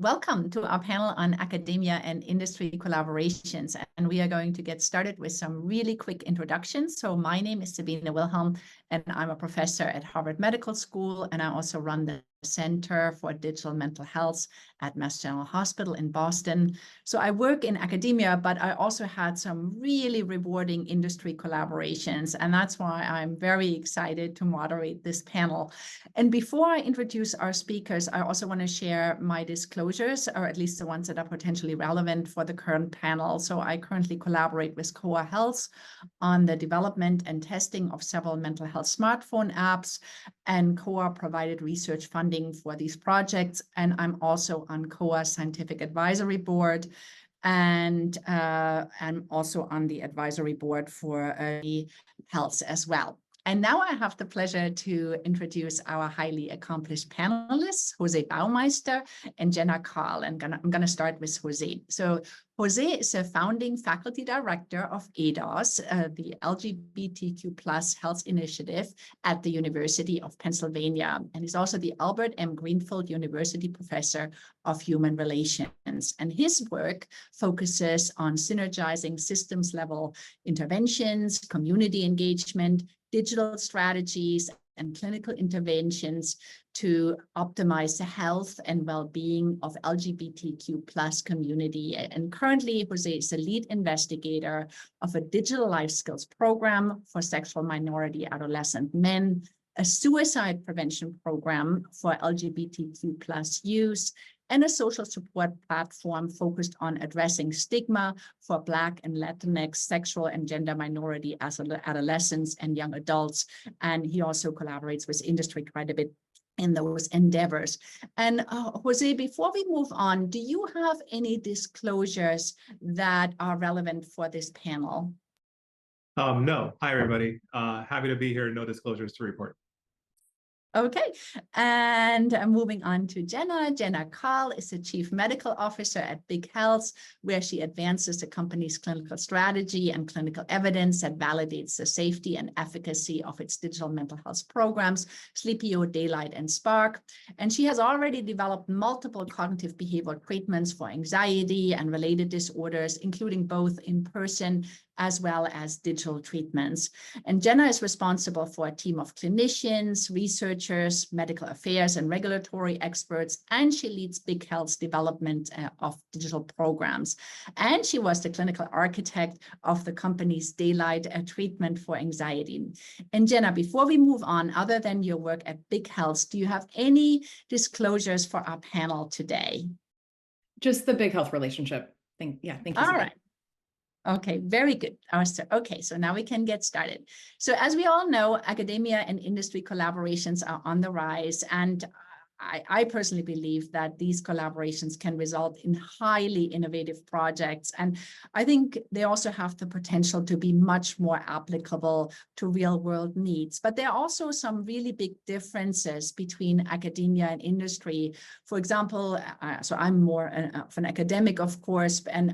Welcome to our panel on academia and industry collaborations. And we are going to get started with some really quick introductions. So my name is Sabine Wilhelm, and I'm a professor at Harvard Medical School, and I also run the Center for Digital Mental Health at Mass General Hospital in Boston. So I work in academia, but I also had some really rewarding industry collaborations, and that's why I'm very excited to moderate this panel. And before I introduce our speakers, I also want to share my disclosures, or at least the ones that are potentially relevant for the current panel. So I currently collaborate with Koa Health on the development and testing of several mental health smartphone apps, and Koa provided research funding for these projects. And I'm also on Koa's scientific advisory board, and I'm also on the advisory board for health as well. And now I have the pleasure to introduce our highly accomplished panelists, José Bauermeister and Jenna Carl. And I'm going to start with José. So José is a founding faculty director of ADOS, the LGBTQ+ Health Initiative at the University of Pennsylvania. And he's also the Albert M. Greenfield University Professor of Human Relations. And his work focuses on synergizing systems-level interventions, community engagement, digital strategies, and clinical interventions to optimize the health and well-being of LGBTQ+ community. And currently, José is the lead investigator of a digital life skills program for sexual minority adolescent men, a suicide prevention program for LGBTQ+ youth, and a social support platform focused on addressing stigma for Black and Latinx sexual and gender minority adolescents and young adults. And he also collaborates with industry quite a bit in those endeavors. And José, before we move on, do you have any disclosures that are relevant for this panel? No. Hi, everybody. Happy to be here. No disclosures to report. Okay, and moving on to Jenna. Jenna Carl is the Chief Medical Officer at Big Health, where she advances the company's clinical strategy and clinical evidence that validates the safety and efficacy of its digital mental health programs, Sleepio, Daylight, and Spark. And she has already developed multiple cognitive behavioral treatments for anxiety and related disorders, including both in-person as well as digital treatments. And Jenna is responsible for a team of clinicians, researchers, medical affairs, and regulatory experts, and she leads Big Health's development of digital programs. And she was the clinical architect of the company's Daylight treatment for anxiety. And Jenna, before we move on, other than your work at Big Health, do you have any disclosures for our panel today? Just the Big Health relationship. Thank you. All right. Okay, very good. Okay, so now we can get started. So as we all know, academia and industry collaborations are on the rise, and I personally believe that these collaborations can result in highly innovative projects. And I think they also have the potential to be much more applicable to real world needs. But there are also some really big differences between academia and industry. For example, so I'm more of an academic, of course, and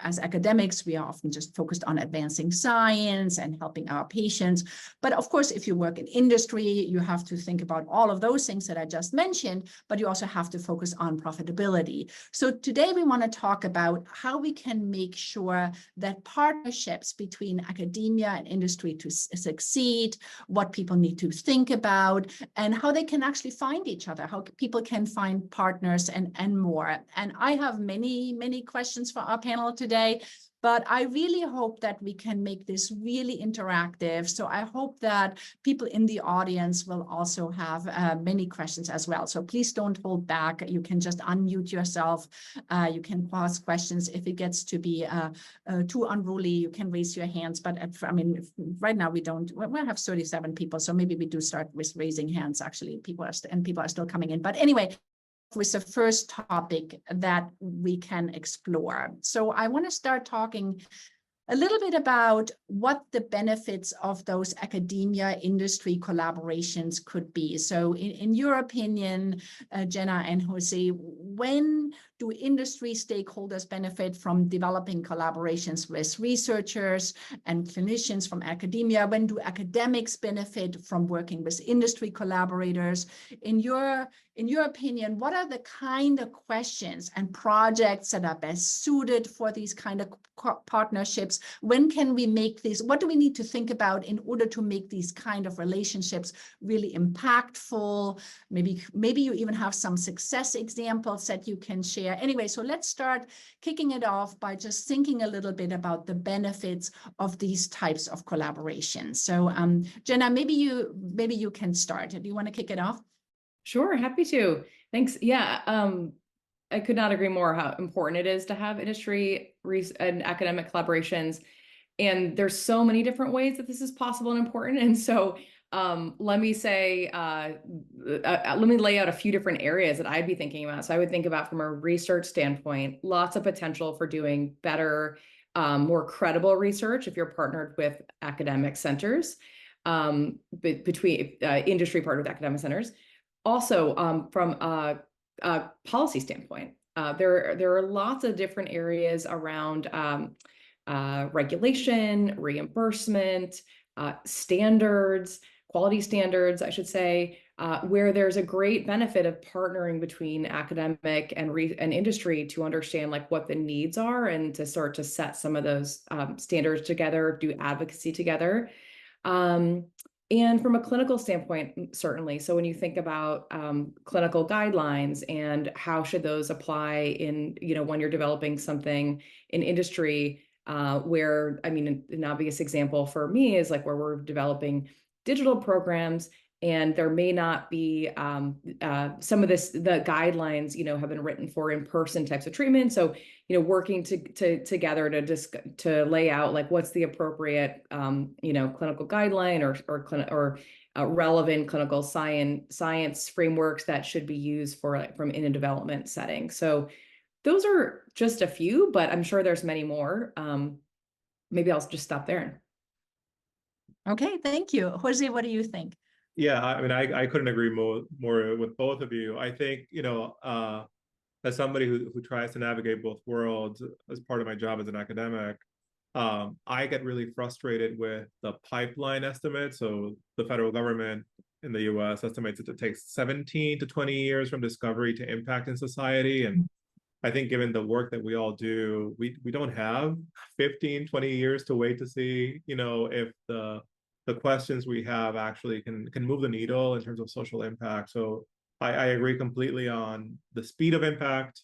as academics, we are often just focused on advancing science and helping our patients. But of course, if you work in industry, you have to think about all of those things that I just mentioned, but you also have to focus on profitability. So today we want to talk about how we can make sure that partnerships between academia and industry to succeed, what people need to think about, and how they can actually find each other, how people can find partners and more. And I have many questions for our panel today. But I really hope that we can make this really interactive. So I hope that people in the audience will also have many questions as well. So please don't hold back. You can just unmute yourself. You can pause questions. If it gets to be too unruly, you can raise your hands. But I mean, right now we have 37 people. So maybe we do start with raising hands. Actually, people are still coming in. But anyway, with the first topic that we can explore. So I want to start talking a little bit about what the benefits of those academia industry collaborations could be. So in your opinion, Jenna and José, when do industry stakeholders benefit from developing collaborations with researchers and clinicians from academia? When do academics benefit from working with industry collaborators? In your opinion, what are the kind of questions and projects that are best suited for these kind of partnerships? When can we make these? What do we need to think about in order to make these kind of relationships really impactful? Maybe you even have some success examples that you can share. Anyway, so let's start kicking it off by just thinking a little bit about the benefits of these types of collaborations. So Jenna, maybe you can start. Do you want to kick it off? Sure, happy to. Thanks. Yeah, I could not agree more how important it is to have industry and academic collaborations. And there's so many different ways that this is possible and important. And so let me say, let me lay out a few different areas that I'd be thinking about. So I would think about from a research standpoint, lots of potential for doing better, more credible research if you're partnered with academic centers, between industry partnered with academic centers. Also, from a policy standpoint, there are lots of different areas around regulation, reimbursement, standards, quality standards, I should say, where there's a great benefit of partnering between academic and industry to understand like what the needs are and to start to set some of those standards together, do advocacy together. And from a clinical standpoint, certainly. So when you think about clinical guidelines and how should those apply in, when you're developing something in industry, where, I mean, an obvious example for me is like where we're developing digital programs and there may not be some of the guidelines, have been written for in-person types of treatment. So, working together to lay out like what's the appropriate, clinical guideline or relevant clinical science frameworks that should be used from in a development setting. So those are just a few, but I'm sure there's many more. Maybe I'll just stop there. Okay, thank you. Jose, what do you think? Yeah, I mean, I couldn't agree more with both of you. I think, as somebody who tries to navigate both worlds as part of my job as an academic, I get really frustrated with the pipeline estimate. So the federal government in the US estimates that it takes 17 to 20 years from discovery to impact in society. And I think given the work that we all do, we don't have 15, 20 years to wait to see, if the questions we have actually can move the needle in terms of social impact. So I agree completely on the speed of impact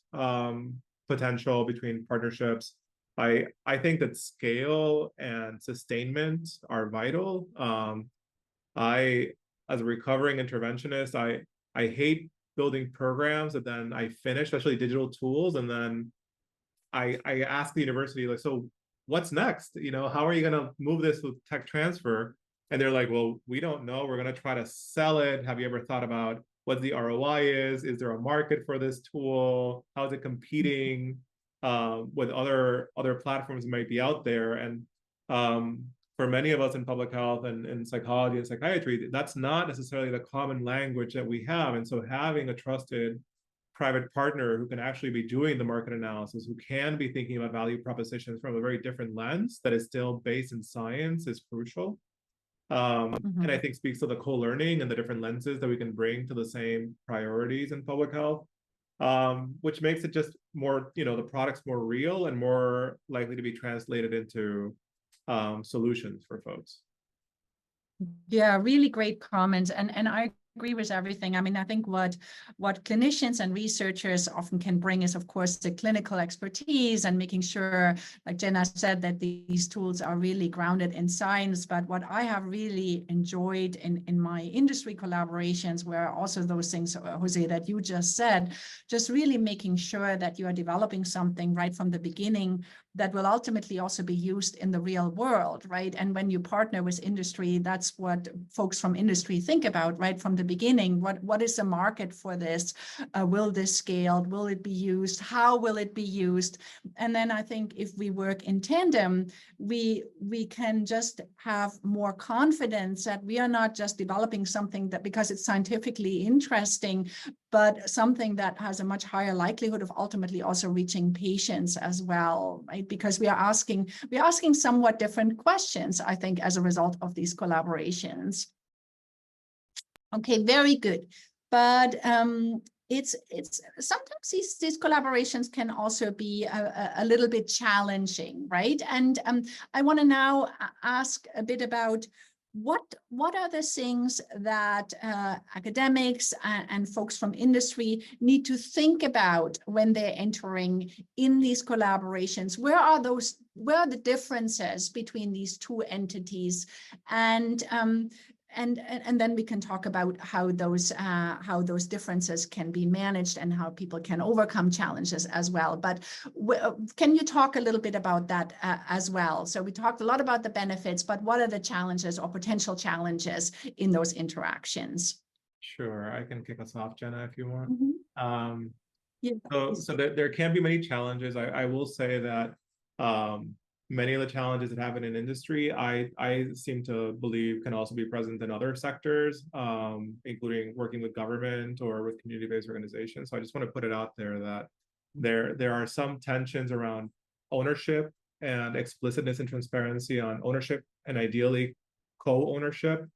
potential between partnerships. I think that scale and sustainment are vital. As a recovering interventionist, I hate building programs that then I finish, especially digital tools, and then I ask the university, like, so what's next? How are you going to move this with tech transfer? And they're like, well, we don't know. We're going to try to sell it. Have you ever thought about what the ROI is? Is there a market for this tool? How is it competing with other platforms that might be out there? And for many of us in public health and psychology and psychiatry, that's not necessarily the common language that we have. And so having a trusted private partner who can actually be doing the market analysis, who can be thinking about value propositions from a very different lens that is still based in science is crucial. And I think speaks to the co-learning and the different lenses that we can bring to the same priorities in public health, which makes it just more, the product's more real and more likely to be translated into solutions for folks. Yeah, really great comments. And I agree with everything. I mean, I think what clinicians and researchers often can bring is, of course, the clinical expertise and making sure, like Jenna said, that these tools are really grounded in science. But what I have really enjoyed in my industry collaborations were also those things, Jose, that you just said, just really making sure that you are developing something right from the beginning that will ultimately also be used in the real world, right? And when you partner with industry, that's what folks from industry think about, right? From the beginning, what is the market for this? Will this scale? Will it be used? How will it be used? And then I think if we work in tandem, we can just have more confidence that we are not just developing something that because it's scientifically interesting, but something that has a much higher likelihood of ultimately also reaching patients as well, right? Because we are asking somewhat different questions, I think, as a result of these collaborations. Okay, very good. But it's sometimes these collaborations can also be a little bit challenging, right? And I want to now ask a bit about what are the things that academics and folks from industry need to think about when they're entering in these collaborations? Where are the differences between these two entities? And then we can talk about how those differences can be managed and how people can overcome challenges as well. But can you talk a little bit about that as well? So we talked a lot about the benefits, but what are the challenges or potential challenges in those interactions? Sure, I can kick us off, Jenna, if you want. Mm-hmm. Yeah, So there can be many challenges. I will say that many of the challenges that happen in industry, I seem to believe can also be present in other sectors, including working with government or with community-based organizations. So I just want to put it out there that there are some tensions around ownership and explicitness and transparency on ownership, and ideally co-ownership,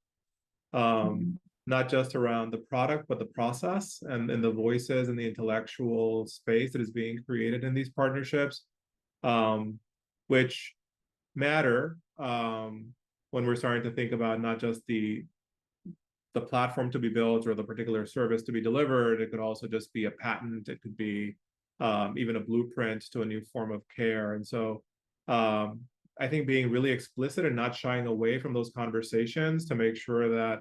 not just around the product, but the process and the voices and the intellectual space that is being created in these partnerships. Which matter when we're starting to think about not just the platform to be built or the particular service to be delivered. It could also just be a patent. It could be even a blueprint to a new form of care. And so I think being really explicit and not shying away from those conversations to make sure that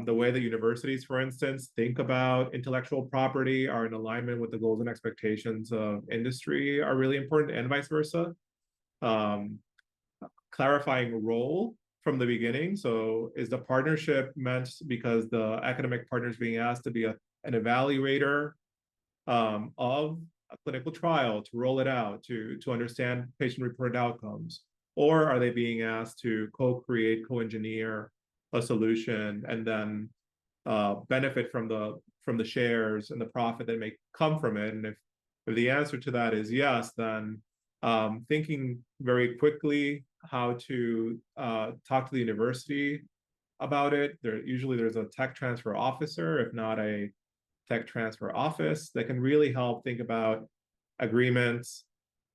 the way that universities, for instance, think about intellectual property are in alignment with the goals and expectations of industry are really important, and vice versa. Clarifying role from the beginning. So is the partnership meant because the academic partner is being asked to be an evaluator of a clinical trial, to roll it out, to understand patient-reported outcomes? Or are they being asked to co-create, co-engineer a solution and then benefit from the shares and the profit that may come from it? And if the answer to that is yes, then thinking very quickly how to talk to the university about it. Usually there's a tech transfer officer, if not a tech transfer office, that can really help think about agreements,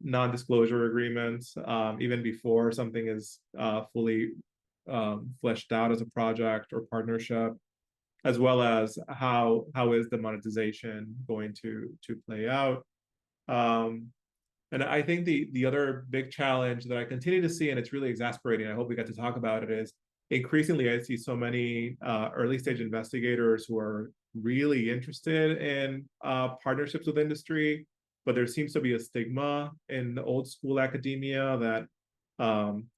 non-disclosure agreements, even before something is fully fleshed out as a project or partnership, as well as how is the monetization going to play out. And I think the other big challenge that I continue to see, and it's really exasperating, I hope we get to talk about it, is increasingly I see so many early stage investigators who are really interested in partnerships with industry, but there seems to be a stigma in the old school academia that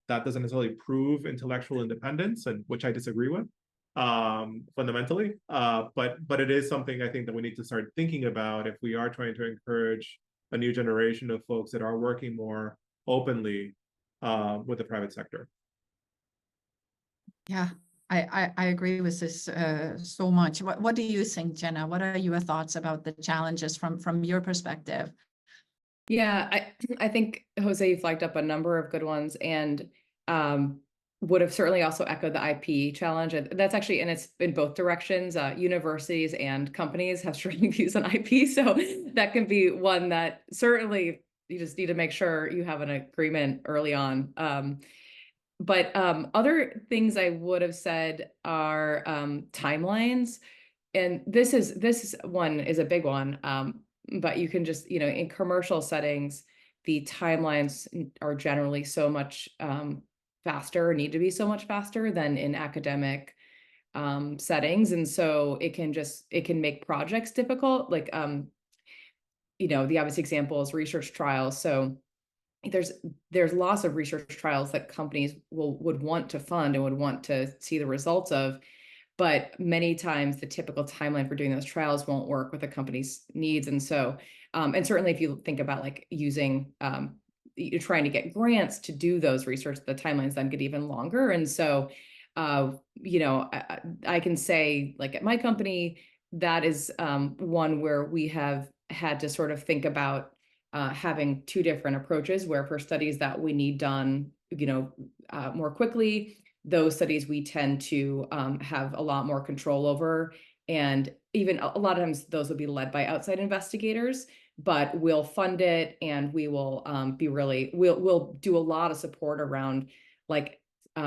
that doesn't necessarily prove intellectual independence, and which I disagree with fundamentally. But it is something I think that we need to start thinking about if we are trying to encourage a new generation of folks that are working more openly with the private sector. Yeah, I agree with this so much. What do you think, Jenna? What are your thoughts about the challenges from your perspective? Yeah, I think, Jose, you flagged up a number of good ones, and would have certainly also echoed the IP challenge. And that's actually, and it's in both directions. Universities and companies have strong views on IP. So that can be one that certainly you just need to make sure you have an agreement early on. But other things I would have said are timelines. And this one is a big one. But you can just, in commercial settings, the timelines are generally so much faster, need to be so much faster than in academic settings. And so it can make projects difficult. Like, the obvious example is research trials. So there's lots of research trials that companies would want to fund and would want to see the results of, but many times the typical timeline for doing those trials won't work with a company's needs. And so, and certainly if you think about like using, you're trying to get grants to do those research, the timelines then get even longer. And so, you know, I can say like at my company, that is one where we have had to sort of think about having two different approaches, where for studies that we need done, you know, more quickly, those studies we tend to have a lot more control over. And even a lot of times those will be led by outside investigators, but we'll fund it, and we will we'll do a lot of support around like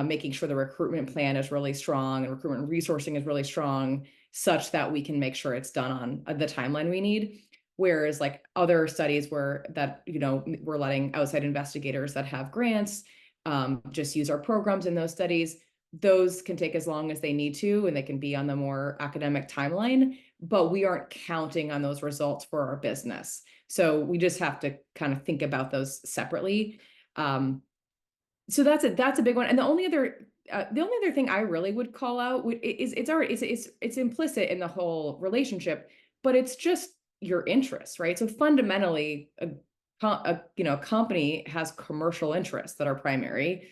making sure the recruitment plan is really strong and recruitment resourcing is really strong, such that we can make sure it's done on the timeline we need. Whereas like other studies where that, you know, we're letting outside investigators that have grants just use our programs in those studies, those can take as long as they need to, and they can be on the more academic timeline, but we aren't counting on those results for our business. So we just have to kind of think about those separately. So that's a big one. And the only other thing I really would call out is it's implicit in the whole relationship, but it's just your interests, right? So fundamentally, you know, a company has commercial interests that are primary,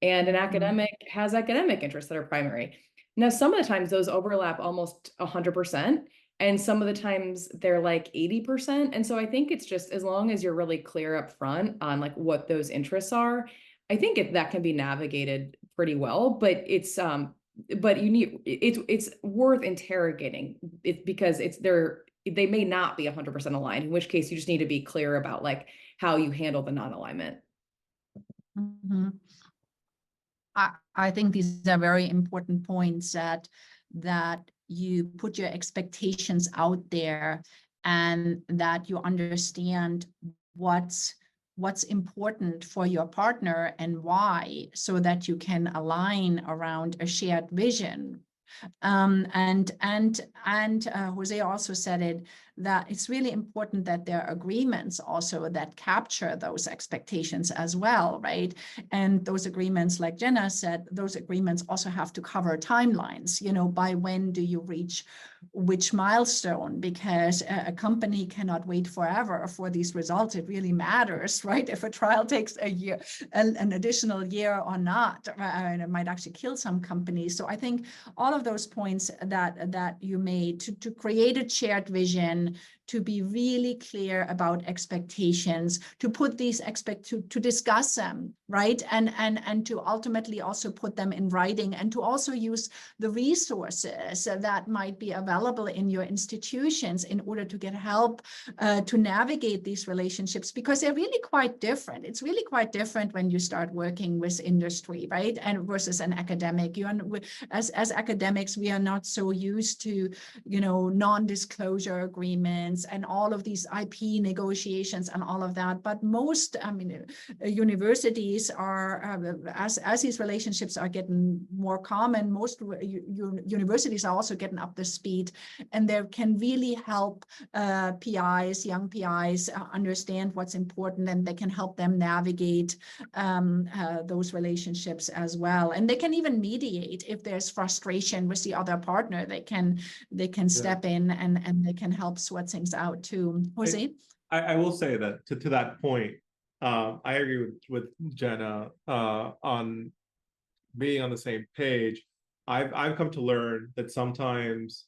and an academic has academic interests that are primary. Now, some of the times those overlap almost 100%, and some of the times they're like 80%. And so I think it's just, as long as you're really clear up front on like what those interests are, I think that can be navigated pretty well. But it's worth interrogating it, because they may not be 100% aligned, in which case you just need to be clear about like how you handle the non-alignment. Mm-hmm. I think these are very important points, that you put your expectations out there, and that you understand what's important for your partner and why, so that you can align around a shared vision. And José also said it, that it's really important that there are agreements also that capture those expectations as well, right? And those agreements, like Jenna said, those agreements also have to cover timelines, you know, by when do you reach which milestone, because a company cannot wait forever for these results. It really matters, right? If a trial takes a year, an additional year or not, and it might actually kill some companies. So I think all of those points that you made, to create a shared vision, to be really clear about expectations, to put these to discuss them, right? And to ultimately also put them in writing, and to also use the resources that might be available in your institutions in order to get help to navigate these relationships, because they're really quite different. It's really quite different when you start working with industry, right? And versus an academic. As academics, we are not so used to, you know, non-disclosure agreements and all of these IP negotiations and all of that. But most, I mean, universities are, as these relationships are getting more common, most universities are also getting up to speed, and they can really help PIs, young PIs, understand what's important, and they can help them navigate those relationships as well. And they can even mediate if there's frustration with the other partner. They can step in and they can help sort things out too. José? I will say that to that point, I agree with Jenna on being on the same page. I've come to learn that sometimes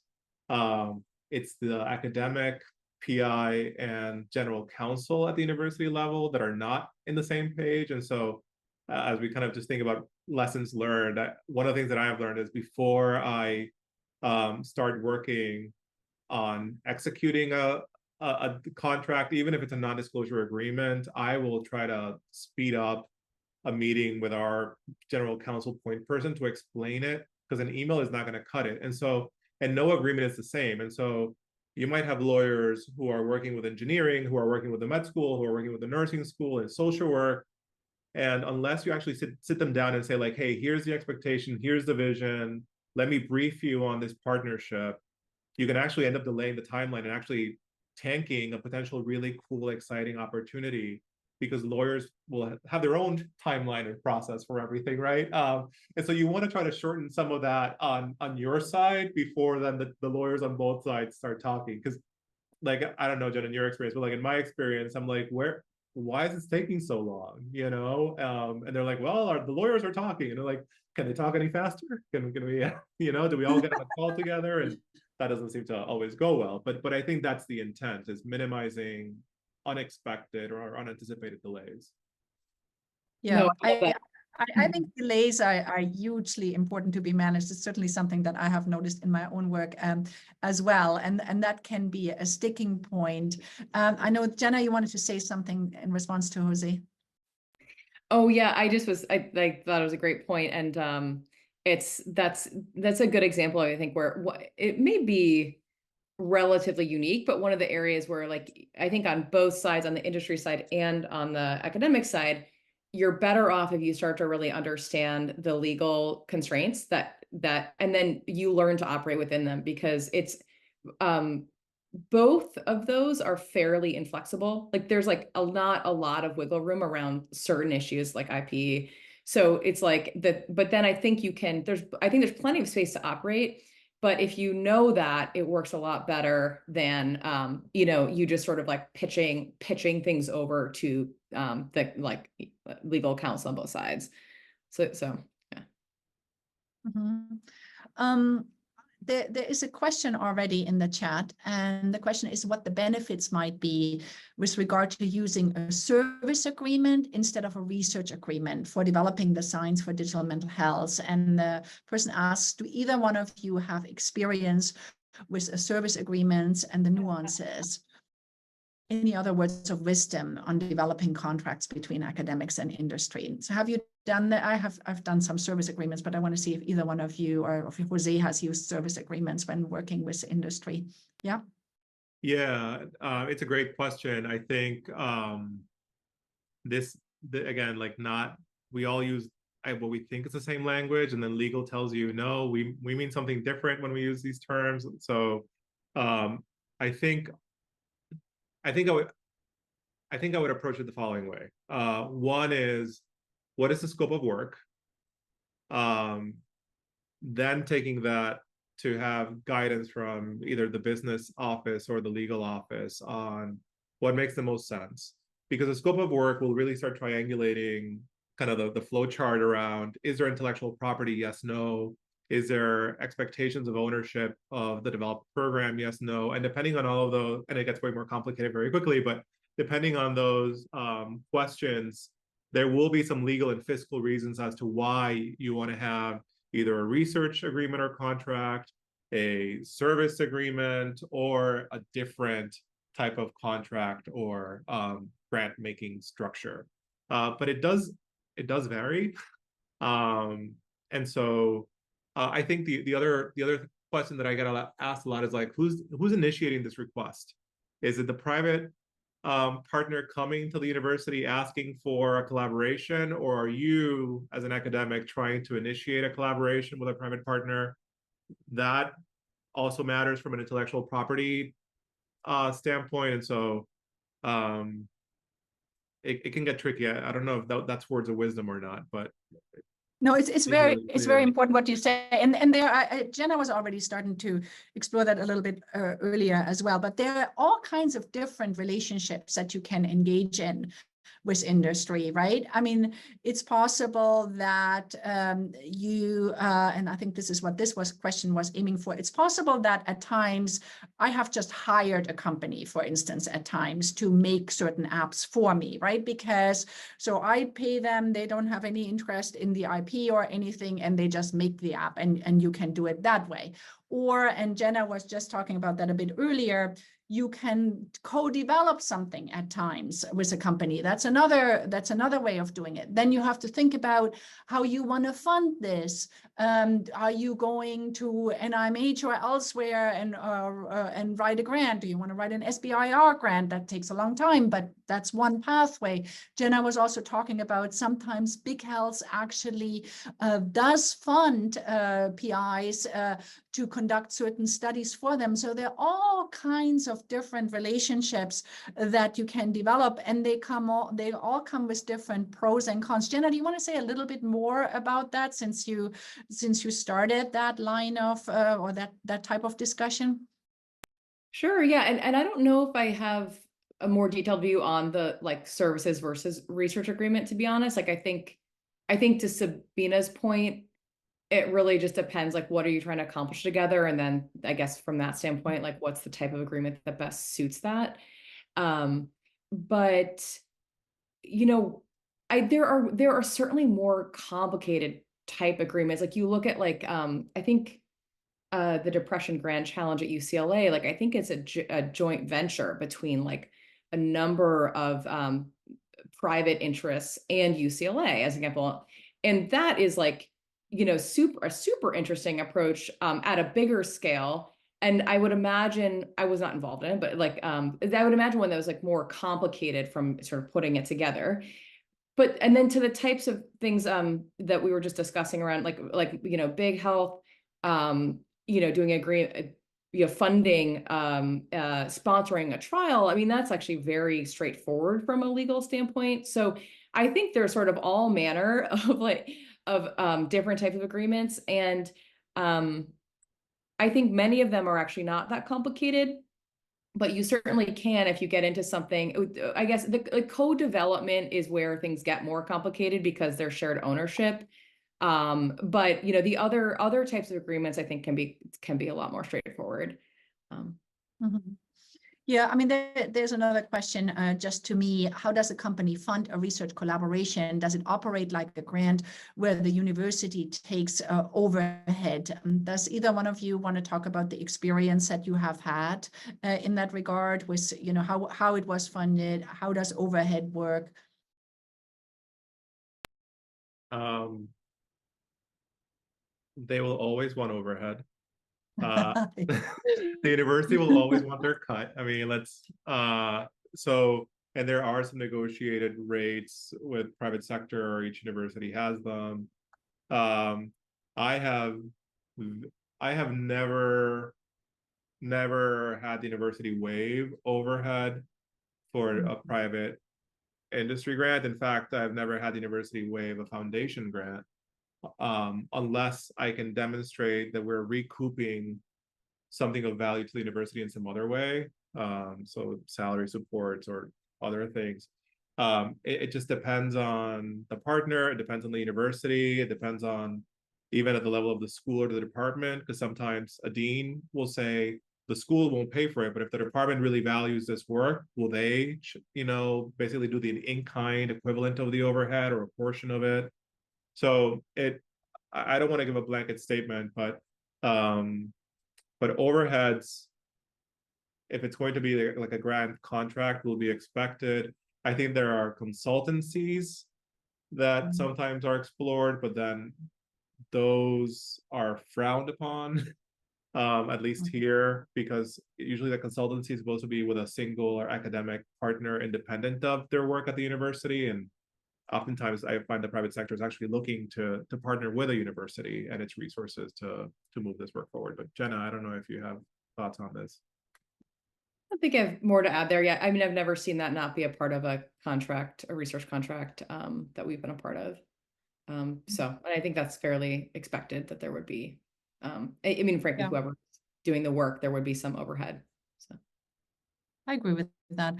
it's the academic, PI, and general counsel at the university level that are not in the same page. And so as we kind of just think about lessons learned, one of the things that I've learned is, before I start working on executing a contract, even if it's a non-disclosure agreement, I will try to speed up a meeting with our general counsel point person to explain it, because an email is not going to cut it. And so, and no agreement is the same. And so you might have lawyers who are working with engineering, who are working with the med school, who are working with the nursing school and social work. And unless you actually sit them down and say like, hey, here's the expectation, here's the vision, let me brief you on this partnership, you can actually end up delaying the timeline and actually tanking a potential really cool, exciting opportunity, because lawyers will have their own timeline and process for everything, right? And so you want to try to shorten some of that on your side before then the lawyers on both sides start talking. Because like, I don't know, Jen, in your experience, but like in my experience, I'm like, why is this taking so long? You know? And they're like, well, the lawyers are talking. And they're like, can they talk any faster? Can we, you know, do we all get on a call together? And that doesn't seem to always go well. But I think that's the intent, is minimizing unexpected or unanticipated delays. Yeah, No, I love that. I think delays are hugely important to be managed. It's certainly something that I have noticed in my own work as well. And that can be a sticking point. I know, Jenna, you wanted to say something in response to Jose. Oh yeah, I thought it was a great point. And that's a good example, I think, where it may be relatively unique, but one of the areas where, like, I think on both sides, on the industry side and on the academic side, you're better off if you start to really understand the legal constraints that and then you learn to operate within them, because it's both of those are fairly inflexible. Like, there's like not a lot of wiggle room around certain issues like IP. So it's like but then I think there's plenty of space to operate. But if you know that, it works a lot better than you just sort of like pitching things over to the like legal counsel on both sides. So yeah. Mm-hmm. There is a question already in the chat, and the question is what the benefits might be with regard to using a service agreement instead of a research agreement for developing the science for digital mental health. And the person asks, do either one of you have experience with a service agreements and the nuances? Any other words of wisdom on developing contracts between academics and industry? So have you done that? I've done some service agreements, but I want to see if either one of you or if Jose has used service agreements when working with industry. Yeah. Yeah, it's a great question. I think again, like, we all use what we think is the same language, and then legal tells you no, we mean something different when we use these terms. So I think I would approach it the following way. One is, what is the scope of work? Then taking that to have guidance from either the business office or the legal office on what makes the most sense. Because the scope of work will really start triangulating kind of the flow chart around, is there intellectual property? Yes, no. Is there expectations of ownership of the developed program? Yes, no. And depending on all of those, and it gets way more complicated very quickly, but depending on those questions, there will be some legal and fiscal reasons as to why you want to have either a research agreement or contract, a service agreement, or a different type of contract or grant making structure. But it does vary. And so I think the other question that I get asked a lot is like, who's initiating this request? Is it the private partner coming to the university asking for a collaboration, or are you as an academic trying to initiate a collaboration with a private partner? That also matters from an intellectual property standpoint. And so it can get tricky. I don't know if that's words of wisdom or not, but no, it's very important what you say, and there, Jenna was already starting to explore that a little bit earlier as well. But there are all kinds of different relationships that you can engage in with industry, right? I mean, it's possible that you, and I think this is what this question was aiming for. It's possible that at times I have just hired a company, for instance, at times to make certain apps for me, right? Because so I pay them, they don't have any interest in the IP or anything, and they just make the app, and you can do it that way. Or, and Jenna was just talking about that a bit earlier, you can co-develop something at times with a company. That's another way of doing it. Then you have to think about how you want to fund this. Are you going to NIMH or elsewhere and write a grant? Do you want to write an SBIR grant? That takes a long time, but that's one pathway. Jenna was also talking about sometimes big health actually does fund PIs to conduct certain studies for them. So there are all kinds of different relationships that you can develop, and they all come with different pros and cons. Jenna, do you want to say a little bit more about that since you started that line of or that type of discussion? Sure, yeah, and I don't know if I have a more detailed view on the like services versus research agreement, to be honest. Like I think to Sabina's point, it really just depends, like what are you trying to accomplish together? And then I guess from that standpoint, like what's the type of agreement that best suits that? But you know, there are certainly more complicated type agreements. Like you look at like I think the Depression Grand Challenge at UCLA, like I think it's a joint venture between like a number of private interests and UCLA, as an example. And that is like, a super interesting approach at a bigger scale. And I would imagine, I was not involved in it, but like I would imagine one that was like more complicated from sort of putting it together. But and then to the types of things that we were just discussing around like big health, doing funding, sponsoring a trial. I mean, that's actually very straightforward from a legal standpoint. So I think there's sort of all manner of different types of agreements, and I think many of them are actually not that complicated. But you certainly can if you get into something. I guess the co-development is where things get more complicated because they're shared ownership. But the other types of agreements I think can be a lot more straightforward. Yeah, I mean, there's another question just to me. How does a company fund a research collaboration? Does it operate like a grant where the university takes overhead? Does either one of you want to talk about the experience that you have had in that regard with, how it was funded? How does overhead work? They will always want overhead. The university will always want their cut. I mean, and there are some negotiated rates with private sector, or each university has them. I have never had the university waive overhead for a private industry grant. In fact, I've never had the university waive a foundation grant. Unless I can demonstrate that we're recouping something of value to the university in some other way, so salary supports or other things. It just depends on the partner, it depends on the university, it depends on even at the level of the school or the department, because sometimes a dean will say the school won't pay for it, but if the department really values this work, will they, basically do the in-kind equivalent of the overhead or a portion of it? So I don't want to give a blanket statement, but overheads, if it's going to be like a grant contract, will be expected. I think there are consultancies that sometimes are explored, but then those are frowned upon, at least here, because usually the consultancy is supposed to be with a single or academic partner independent of their work at the university. And oftentimes I find the private sector is actually looking to partner with a university and its resources to move this work forward. But Jenna, I don't know if you have thoughts on this. I don't think I have more to add there yet. I mean, I've never seen that not be a part of a contract, a research contract that we've been a part of. So I think that's fairly expected that there would be, I mean, frankly, whoever's doing the work, there would be some overhead. So I agree with that.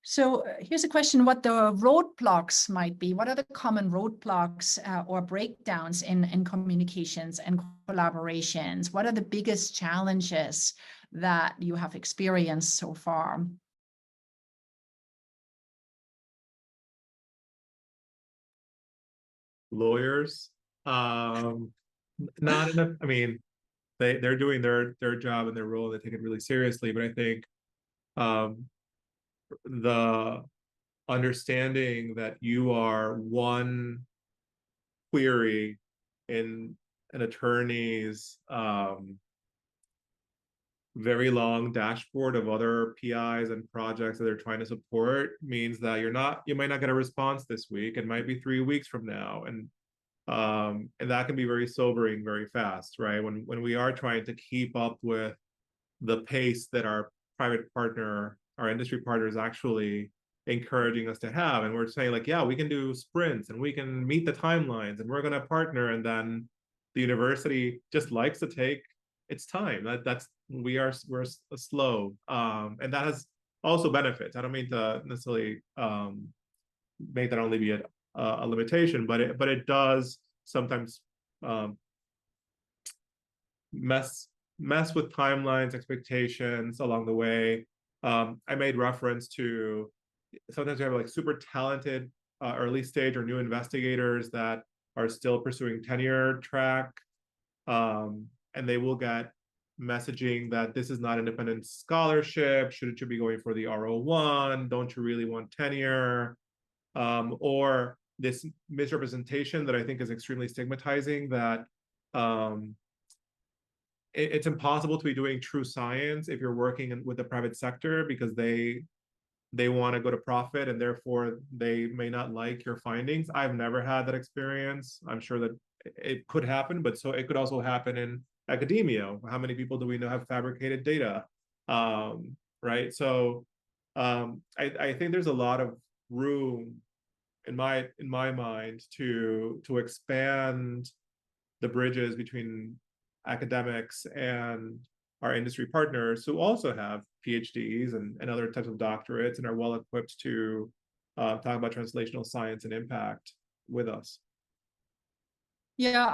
So here's a question: what the roadblocks might be. What are the common roadblocks or breakdowns in communications and collaborations? What are the biggest challenges that you have experienced so far? Lawyers, not enough. I mean, they're doing their job and their role. They take it really seriously, but I think the understanding that you are one query in an attorney's very long dashboard of other PIs and projects that they're trying to support means that you might not get a response this week. It might be 3 weeks from now. And that can be very sobering very fast, right? When we are trying to keep up with the pace that our private partner, our industry partner is actually encouraging us to have. And we're saying like, yeah, we can do sprints and we can meet the timelines and we're going to partner. And then the university just likes to take its time. We're slow. And that has also benefits. I don't mean to necessarily make that only be a limitation, but it does sometimes mess with timelines, expectations along the way. I made reference to sometimes we have like super talented early stage or new investigators that are still pursuing tenure track, and they will get messaging that this is not independent scholarship. Should you be going for the R01? Don't you really want tenure? Or this misrepresentation that I think is extremely stigmatizing, that it's impossible to be doing true science if you're working with the private sector because they want to go to profit and therefore they may not like your findings. I've never had that experience. I'm sure that it could happen, but so it could also happen in academia. How many people do we know have fabricated data? Right. So I think there's a lot of room in my mind to expand the bridges between academics and our industry partners who also have PhDs and other types of doctorates and are well equipped to talk about translational science and impact with us. Yeah,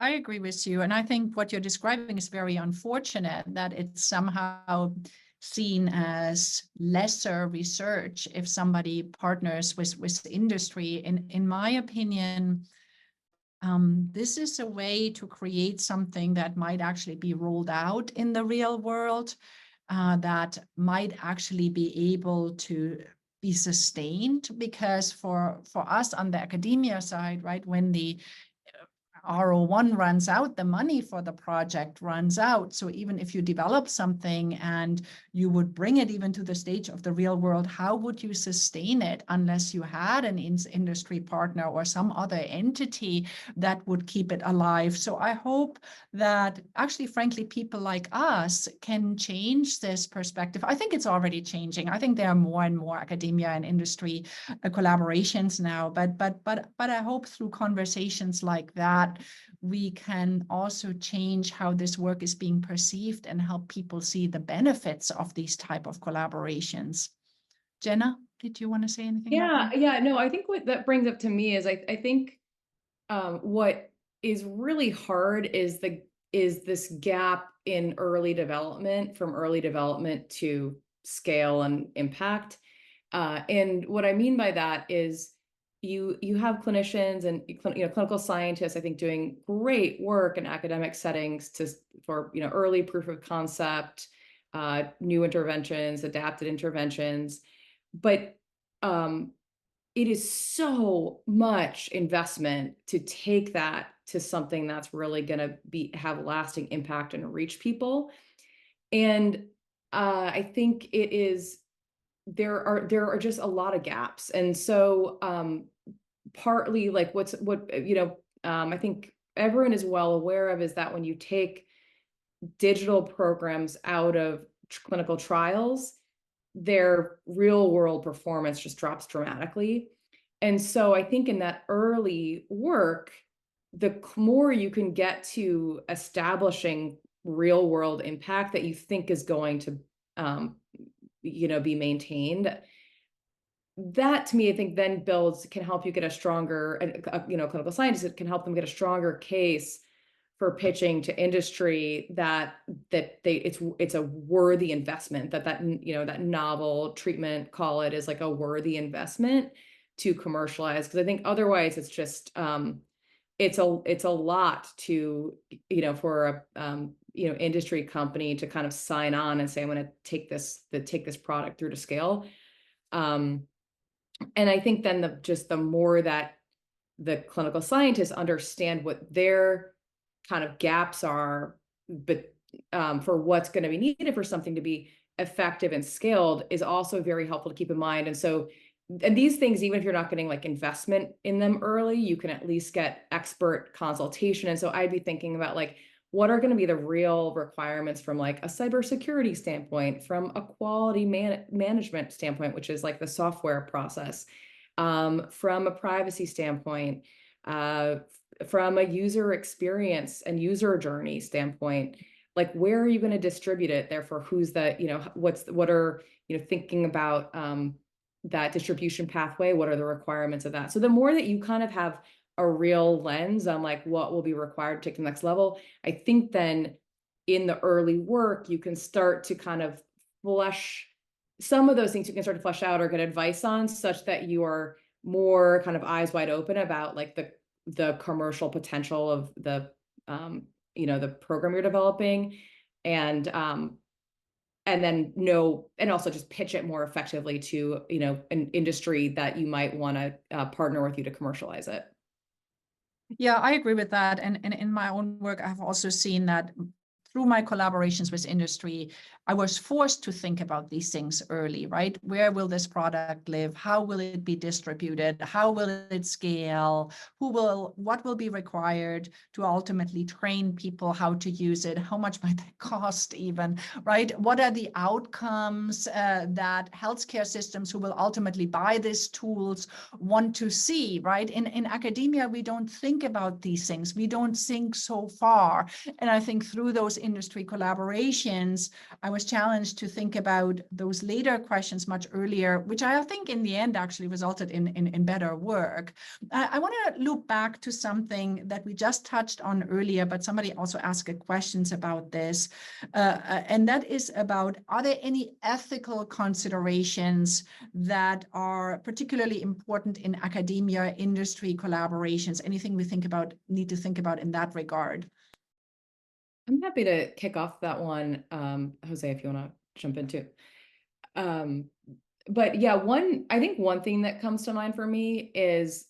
I agree with you. And I think what you're describing is very unfortunate, that it's somehow seen as lesser research if somebody partners with industry. In my opinion, this is a way to create something that might actually be rolled out in the real world, that might actually be able to be sustained. Because for us on the academia side, right, when the R01 runs out, the money for the project runs out. So even if you develop something and you would bring it even to the stage of the real world, how would you sustain it unless you had an industry partner or some other entity that would keep it alive? So I hope that actually, frankly, people like us can change this perspective. I think it's already changing. I think there are more and more academia and industry collaborations now, but I hope through conversations like that, we can also change how this work is being perceived and help people see the benefits of these type of collaborations. Jenna, did you want to say anything? Yeah, no, I think what that brings up to me is I think what is really hard is this gap in early development, from early development to scale and impact. And what I mean by that is you have clinicians and clinical scientists, I think, doing great work in academic settings for early proof of concept, new interventions, adapted interventions, but it is so much investment to take that to something that's really going to have lasting impact and reach people. And I think there are just a lot of gaps. And so partly like I think everyone is well aware of is that when you take digital programs out of clinical trials, their real world performance just drops dramatically. And so I think in that early work, the more you can get to establishing real world impact that you think is going to be maintained, that to me, I think then can help you get a stronger, clinical scientists, it can help them get a stronger case for pitching to industry that it's a worthy investment, that novel treatment, call it, is like a worthy investment to commercialize. Because I think otherwise it's just it's a lot to for a industry company to kind of sign on and say, I'm going to take this product through to scale. And I think then the more that the clinical scientists understand what their kind of gaps are, but for what's going to be needed for something to be effective and scaled is also very helpful to keep in mind. And so, and these things, even if you're not getting like investment in them early, you can at least get expert consultation. And so I'd be thinking about like, what are going to be the real requirements from like a cybersecurity standpoint, from a quality management standpoint, which is like the software process, from a privacy standpoint, from a user experience and user journey standpoint, like where are you going to distribute it? Therefore, who's the, you know, what are, you know, thinking about that distribution pathway? What are the requirements of that? So the more that you kind of have a real lens on like what will be required to take the next level, I think then in the early work, you can start to kind of flesh some of those things you can start to flesh out or get advice on, such that you are more kind of eyes wide open about like the commercial potential of the you know, the program you're developing, and then know, and also just pitch it more effectively to, you know, an industry that you might want to partner with you to commercialize it. Yeah, I agree with that. And in my own work, I've also seen that through my collaborations with industry, I was forced to think about these things early, right? Where will this product live? How will it be distributed? How will it scale? What will be required to ultimately train people how to use it? How much might that cost even, right? What are the outcomes that healthcare systems who will ultimately buy these tools want to see, right? In academia, we don't think about these things. We don't think so far. And I think through those industry collaborations, I was challenged to think about those later questions much earlier, which I think in the end actually resulted in better work. I want to loop back to something that we just touched on earlier, but somebody also asked questions about this. And that is about, are there any ethical considerations that are particularly important in academia, industry collaborations? Anything we need to think about in that regard? I'm happy to kick off that one, Jose, if you want to jump in too. But yeah, I think one thing that comes to mind for me is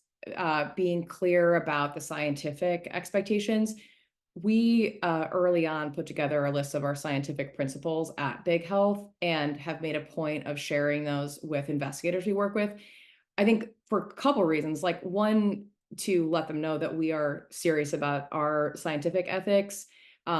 being clear about the scientific expectations. We early on put together a list of our scientific principles at Big Health and have made a point of sharing those with investigators we work with. I think for a couple of reasons, like one, to let them know that we are serious about our scientific ethics.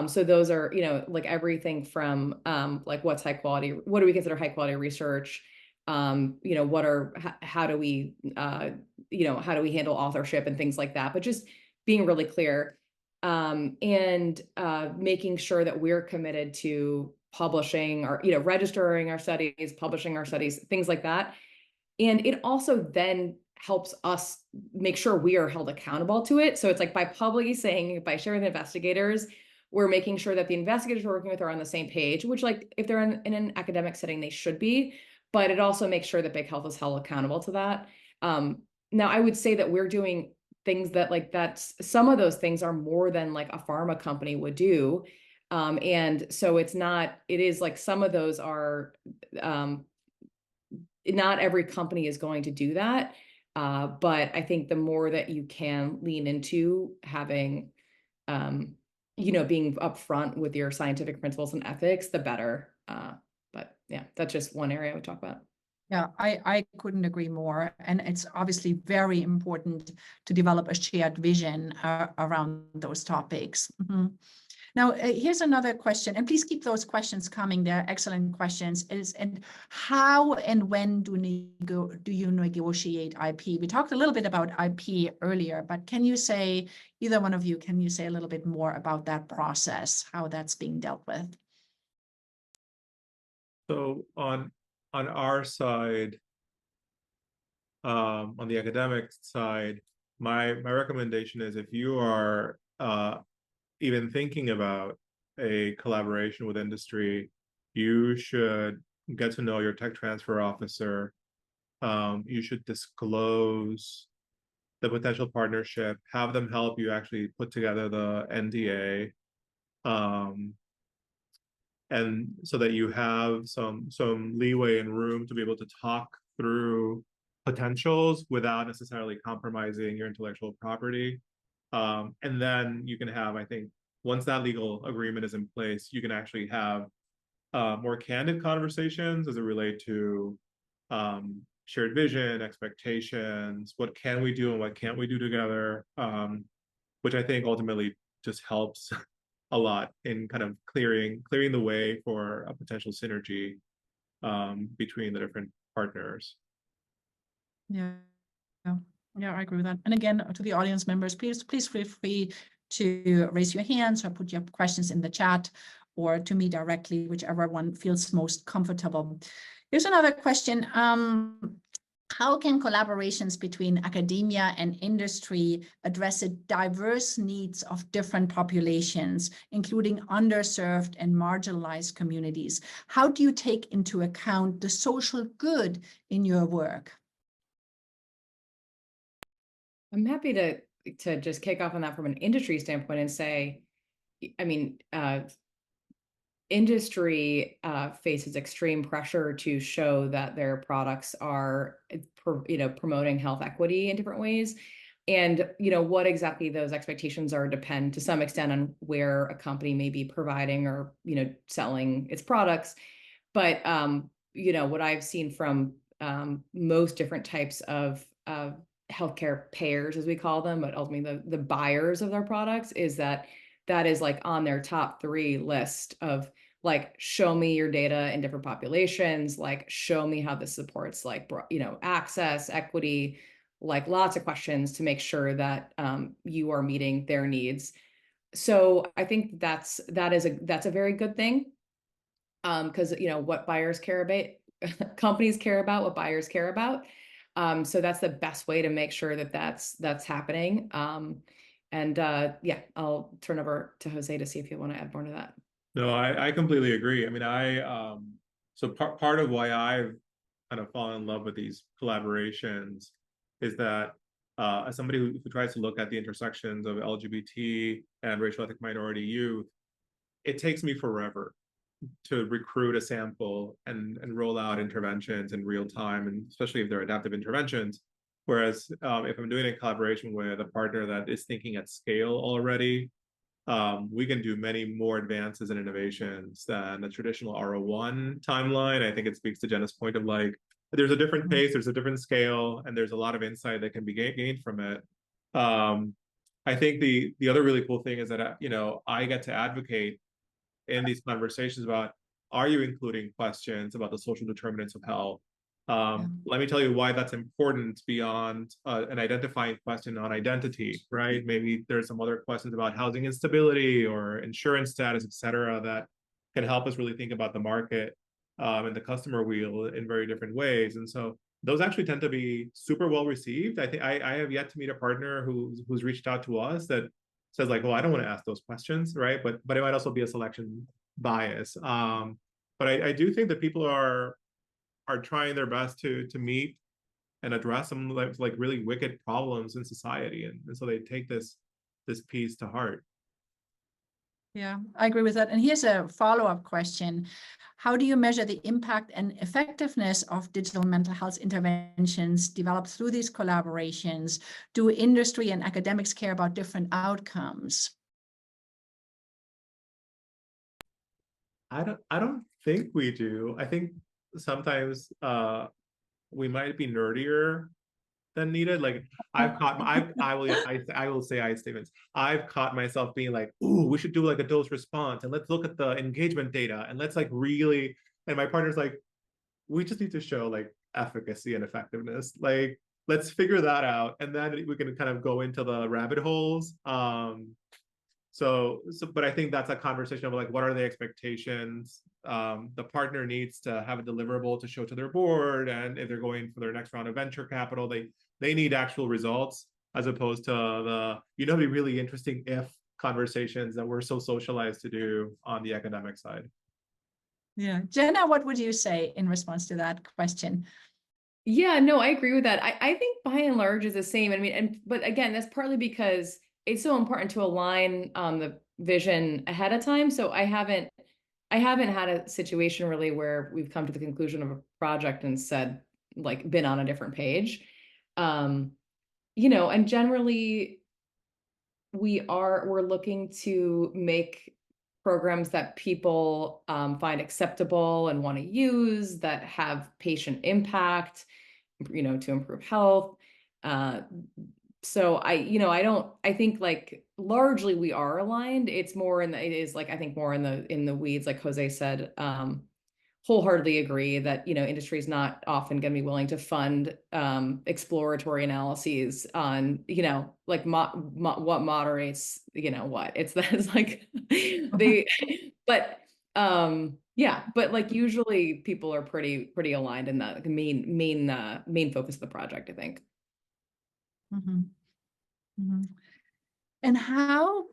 So those are, you know, like everything from like what do we consider high quality research? You know, how do we, you know, how do we handle authorship and things like that? But just being really clear and making sure that we're committed to publishing or, you know, registering our studies, publishing our studies, things like that. And it also then helps us make sure we are held accountable to it. So it's like by publicly saying, by sharing with investigators, we're making sure that the investigators we're working with are on the same page, which like if they're in an academic setting, they should be, but it also makes sure that Big Health is held accountable to that. Now I would say that we're doing things that some of those things are more than like a pharma company would do. And so it is like some of those are, not every company is going to do that. But I think the more that you can lean into having, you know, being upfront with your scientific principles and ethics, the better. But yeah, that's just one area I would talk about. Yeah, I couldn't agree more. And it's obviously very important to develop a shared vision around those topics. Mm-hmm. Now, here's another question, and please keep those questions coming. They're excellent questions. And how and when do you negotiate IP? We talked a little bit about IP earlier, but can you say, either one of you, can you say a little bit more about that process, how that's being dealt with? So on our side, on the academic side, my recommendation is if you are even thinking about a collaboration with industry, you should get to know your tech transfer officer. You should disclose the potential partnership, have them help you actually put together the NDA. And so that you have some leeway and room to be able to talk through potentials without necessarily compromising your intellectual property. And then you can have, I think, once that legal agreement is in place, you can actually have more candid conversations as it relate to shared vision, expectations, what can we do and what can't we do together, which I think ultimately just helps a lot in kind of clearing the way for a potential synergy between the different partners. Yeah. Yeah, I agree with that. And again, to the audience members, please feel free to raise your hands or put your questions in the chat, or to me directly, whichever one feels most comfortable. Here's another question. How can collaborations between academia and industry address the diverse needs of different populations, including underserved and marginalized communities? How do you take into account the social good in your work? I'm happy to just kick off on that from an industry standpoint and say, I mean, industry faces extreme pressure to show that their products are, promoting health equity in different ways. And, what exactly those expectations are depend to some extent on where a company may be providing or, selling its products. But, what I've seen from most different types of healthcare payers, as we call them, but ultimately the buyers of their products, is that is like on their top 3 list of like, show me your data in different populations, like show me how this supports like, access, equity, like lots of questions to make sure that you are meeting their needs. So I think that's a very good thing, because what buyers care about, companies care about what buyers care about. So that's the best way to make sure that that's happening. Yeah, I'll turn over to Jose to see if you want to add more to that. No, I completely agree. I mean, so part of why I've kind of fallen in love with these collaborations is that as somebody who tries to look at the intersections of LGBT and racial ethnic minority youth, it takes me forever to recruit a sample and roll out interventions in real time, and especially if they're adaptive interventions. Whereas if I'm doing a collaboration with a partner that is thinking at scale already, we can do many more advances and innovations than a traditional R01 timeline. I think it speaks to Jenna's point of like, there's a different pace, there's a different scale, and there's a lot of insight that can be gained from it. I think the other really cool thing is that, I get to advocate in these conversations about, are you including questions about the social determinants of health? Let me tell you why that's important beyond an identifying question on identity, right? Maybe there's some other questions about housing instability or insurance status, et cetera, that can help us really think about the market and the customer wheel in very different ways. And so those actually tend to be super well received. I think I have yet to meet a partner who's reached out to us that says like, well, I don't want to ask those questions, right? But it might also be a selection bias. But I do think that people are trying their best to meet and address some like really wicked problems in society, and so they take this piece to heart. Yeah, I agree with that. And here's a follow-up question. How do you measure the impact and effectiveness of digital mental health interventions developed through these collaborations? Do industry and academics care about different outcomes? I don't think we do. I think sometimes we might be nerdier than needed. Like I've caught I will say I statements. I've caught myself being like, ooh, we should do like a dose response and let's look at the engagement data and let's like really, and my partner's like, we just need to show like efficacy and effectiveness. Like let's figure that out, and then we can kind of go into the rabbit holes. But I think that's a conversation of like, what are the expectations? The partner needs to have a deliverable to show to their board, and if they're going for their next round of venture capital, they need actual results, as opposed to the be really interesting if conversations that we're so socialized to do on the academic side. Yeah, Jenna, what would you say in response to that question? Yeah, no, I agree with that. I think by and large is the same. I mean, but again, that's partly because it's so important to align the vision ahead of time. So I haven't had a situation really where we've come to the conclusion of a project and said, like, been on a different page. And generally we're looking to make programs that people find acceptable and want to use, that have patient impact, to improve health. So I think like largely we are aligned. It's more it is like, I think more in the weeds, like Jose said. Wholeheartedly agree that, industry is not often going to be willing to fund exploratory analyses on, like what moderates, what it's like they, but yeah, but like usually people are pretty aligned in the main focus of the project, I think. Mm-hmm. Mm-hmm. And how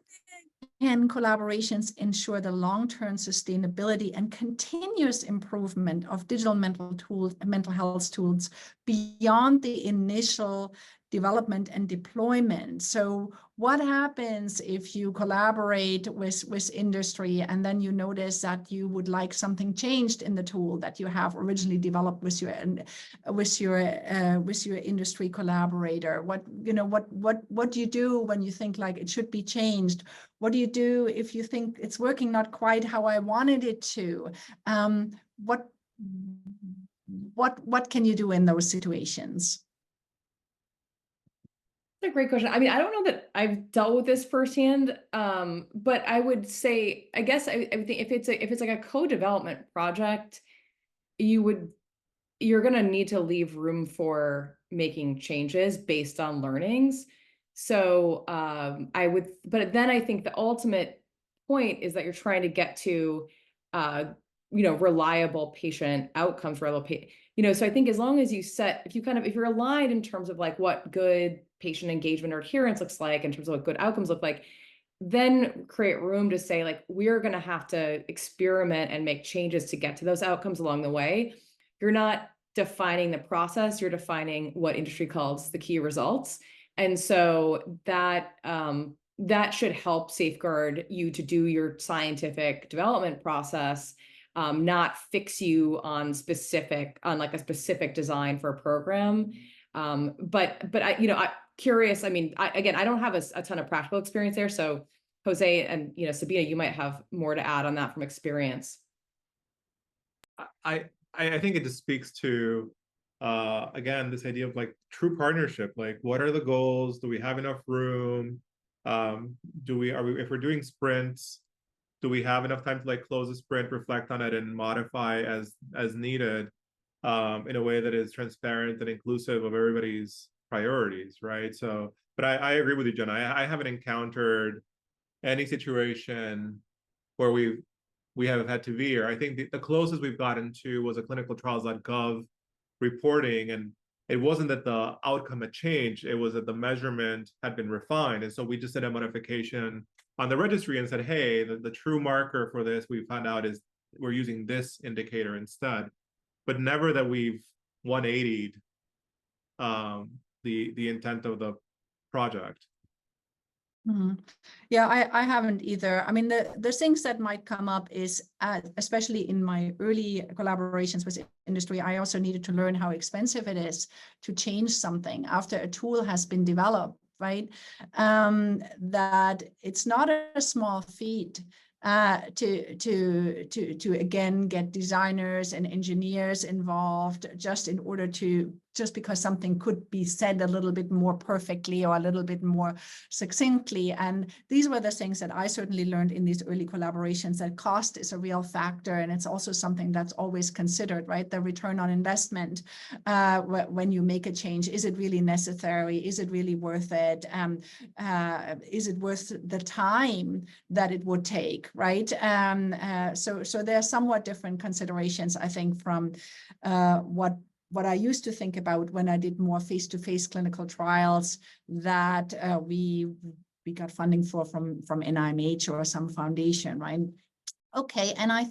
can collaborations ensure the long-term sustainability and continuous improvement of digital mental health tools beyond the initial development and deployment? So what happens if you collaborate with industry and then you notice that you would like something changed in the tool that you have originally developed with your industry collaborator? What do you do when you think like it should be changed? What do you do if you think it's working not quite how I wanted it to? What can you do in those situations? That's a great question. I mean, I don't know that I've dealt with this firsthand, but I would say, I guess I think if it's like a co-development project, you're going to need to leave room for making changes based on learnings. So but then I think the ultimate point is that you're trying to get to, reliable patient outcomes, so I think as long as if you're aligned in terms of like what good patient engagement or adherence looks like, in terms of what good outcomes look like, then create room to say like, we're going to have to experiment and make changes to get to those outcomes along the way. You're not defining the process, you're defining what industry calls the key results. And so that should help safeguard you to do your scientific development process, not fix you on a specific design for a program. But I'm curious. I mean, I don't have a ton of practical experience there. So Jose and Sabine, you might have more to add on that from experience. I think it just speaks to again, this idea of like true partnership. Like, what are the goals? Do we have enough room? If we're doing sprints, do we have enough time to like close a sprint, reflect on it, and modify as needed, in a way that is transparent and inclusive of everybody's priorities, right? So, but I agree with you, Jenna. I haven't encountered any situation where we have had to veer. I think the closest we've gotten to was a clinicaltrials.gov reporting, and it wasn't that the outcome had changed, it was that the measurement had been refined. And so we just did a modification on the registry and said, hey, the true marker for this, we found out, is we're using this indicator instead. But never that we've 180'd the intent of the project. Mm-hmm. Yeah, I haven't either. I mean, the things that might come up is, especially in my early collaborations with industry, I also needed to learn how expensive it is to change something after a tool has been developed, right? That it's not a small feat to again get designers and engineers involved just because something could be said a little bit more perfectly or a little bit more succinctly. And these were the things that I certainly learned in these early collaborations, that cost is a real factor. And it's also something that's always considered, right? The return on investment when you make a change. Is it really necessary? Is it really worth it? Is it worth the time that it would take, right? So there are somewhat different considerations, I think, from what I used to think about when I did more face-to-face clinical trials that we got funding for from NIMH or some foundation, right? Okay, and I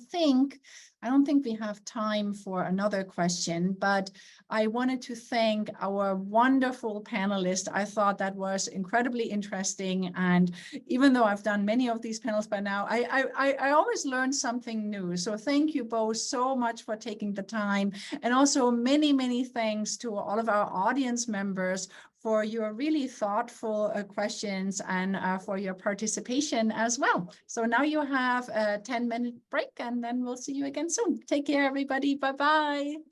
don't think we have time for another question, but I wanted to thank our wonderful panelists. I thought that was incredibly interesting. And even though I've done many of these panels by now, I always learn something new. So thank you both so much for taking the time. And also many, many thanks to all of our audience members for your really thoughtful questions and for your participation as well. So now you have a 10-minute break, and then we'll see you again soon. Take care, everybody. Bye-bye.